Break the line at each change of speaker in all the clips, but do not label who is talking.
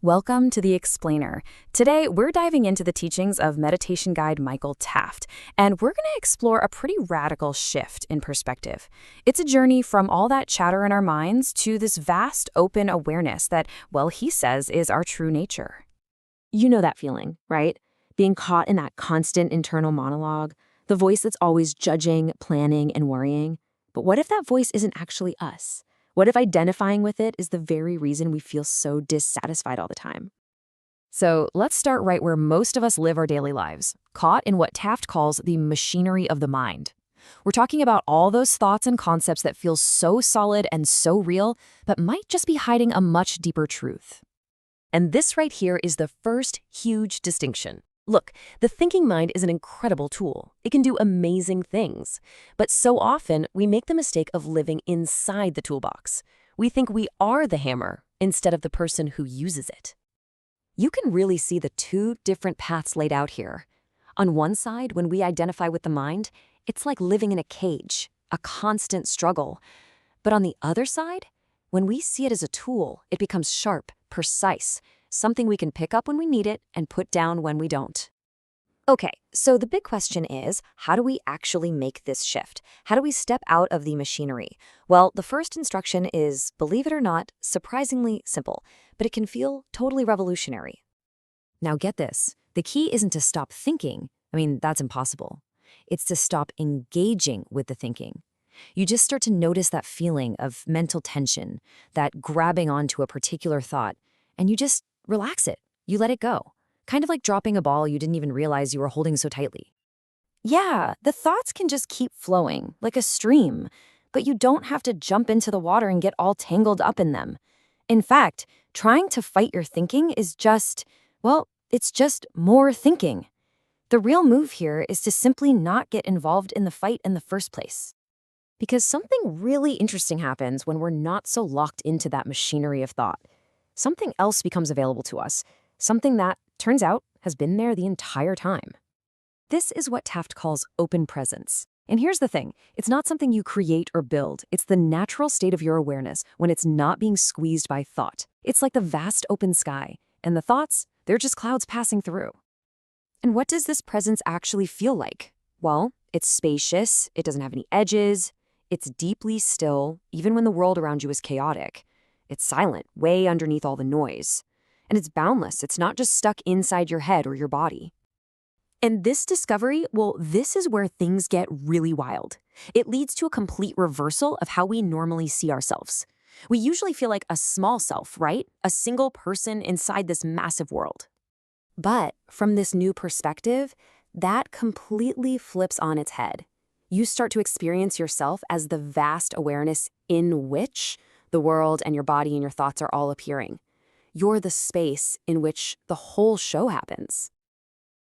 Welcome to The Explainer. Today, we're diving into the teachings of meditation guide Michael Taft, and we're going to explore a pretty radical shift in perspective. It's a journey from all that chatter in our minds to this vast, open awareness that, well, he says is our true nature.
You know that feeling, right? Being caught in that constant internal monologue, the voice that's always judging, planning, and worrying. But what if that voice isn't actually us? What if identifying with it is the very reason we feel so dissatisfied all the time?
So let's start right where most of us live our daily lives, caught in what Taft calls the machinery of the mind. We're talking about all those thoughts and concepts that feel so solid and so real, but might just be hiding a much deeper truth.
And this right here is the first huge distinction. Look, the thinking mind is an incredible tool. It can do amazing things. But so often, we make the mistake of living inside the toolbox. We think we are the hammer instead of the person who uses it. You can really see the two different paths laid out here. On one side, when we identify with the mind, it's like living in a cage, a constant struggle. But on the other side, when we see it as a tool, it becomes sharp, precise, something we can pick up when we need it and put down when we don't.
Okay, so the big question is, how do we actually make this shift? How do we step out of the machinery? Well, the first instruction is, believe it or not, surprisingly simple, but it can feel totally revolutionary.
Now get this, the key isn't to stop thinking. That's impossible. It's to stop engaging with the thinking. You just start to notice that feeling of mental tension, that grabbing onto a particular thought, and you just relax it. You let it go. Kind of like dropping a ball you didn't even realize you were holding so tightly.
Yeah, the thoughts can just keep flowing, like a stream, but you don't have to jump into the water and get all tangled up in them. In fact, trying to fight your thinking is it's just more thinking. The real move here is to simply not get involved in the fight in the first place.
Because something really interesting happens when we're not so locked into that machinery of thought. Something else becomes available to us, something that, turns out, has been there the entire time. This is what Taft calls open presence. And here's the thing, it's not something you create or build. It's the natural state of your awareness when it's not being squeezed by thought. It's like the vast open sky, and the thoughts, they're just clouds passing through. And what does this presence actually feel like? Well, it's spacious, it doesn't have any edges, it's deeply still, even when the world around you is chaotic. It's silent, way underneath all the noise. And it's boundless. It's not just stuck inside your head or your body. And this discovery, this is where things get really wild. It leads to a complete reversal of how we normally see ourselves. We usually feel like a small self, right? A single person inside this massive world. But from this new perspective, that completely flips on its head. You start to experience yourself as the vast awareness in which the world and your body and your thoughts are all appearing. You're the space in which the whole show happens.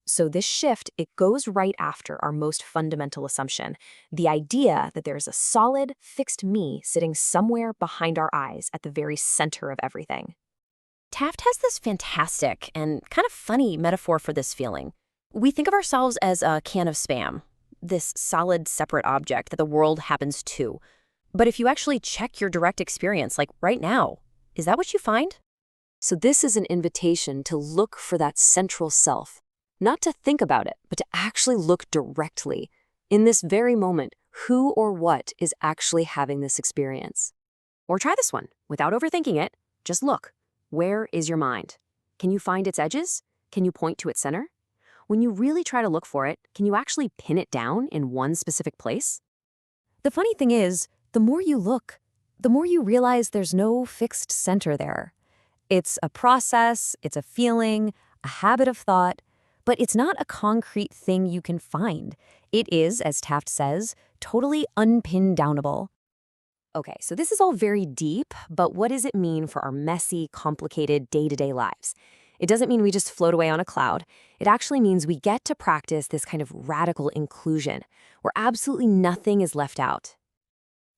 So this shift, it goes right after our most fundamental assumption, the idea that there's a solid, fixed me sitting somewhere behind our eyes at the very center of everything.
Taft has this fantastic and kind of funny metaphor for this feeling. We think of ourselves as a can of Spam, this solid, separate object that the world happens to. But if you actually check your direct experience, like right now, is that what you find?
So this is an invitation to look for that central self, not to think about it, but to actually look directly. In this very moment, who or what is actually having this experience? Or try this one, without overthinking it, just look. Where is your mind? Can you find its edges? Can you point to its center? When you really try to look for it, can you actually pin it down in one specific place?
The funny thing is, the more you look, the more you realize there's no fixed center there. It's a process, it's a feeling, a habit of thought, but it's not a concrete thing you can find. It is, as Taft says, totally unpin-downable.
Okay, so this is all very deep, but what does it mean for our messy, complicated day-to-day lives? It doesn't mean we just float away on a cloud. It actually means we get to practice this kind of radical inclusion, where absolutely nothing is left out.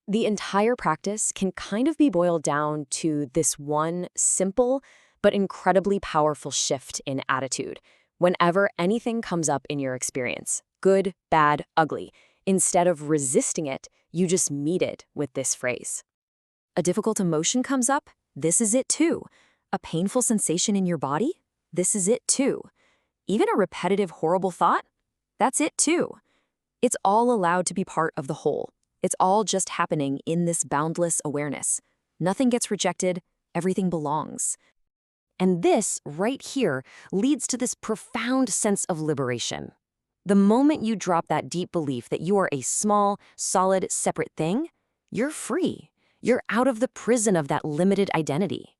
The entire practice can kind of be boiled down to this one simple but incredibly powerful shift in attitude. Whenever anything comes up in your experience, good, bad, ugly, instead of resisting it, you just meet it with this phrase. A difficult emotion comes up, this is it too.
A painful sensation in your body? This is it too. Even a repetitive, horrible thought? That's it too. It's all allowed to be part of the whole. It's all just happening in this boundless awareness. Nothing gets rejected, everything belongs.
And this, right here, leads to this profound sense of liberation. The moment you drop that deep belief that you are a small, solid, separate thing, you're free. You're out of the prison of that limited identity.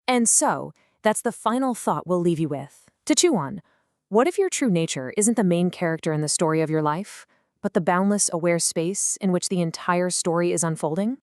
And so, that's the final thought we'll leave you with. To chew on, what if your true nature isn't the main character in the story of your life, but the boundless, aware space in which the entire story is unfolding?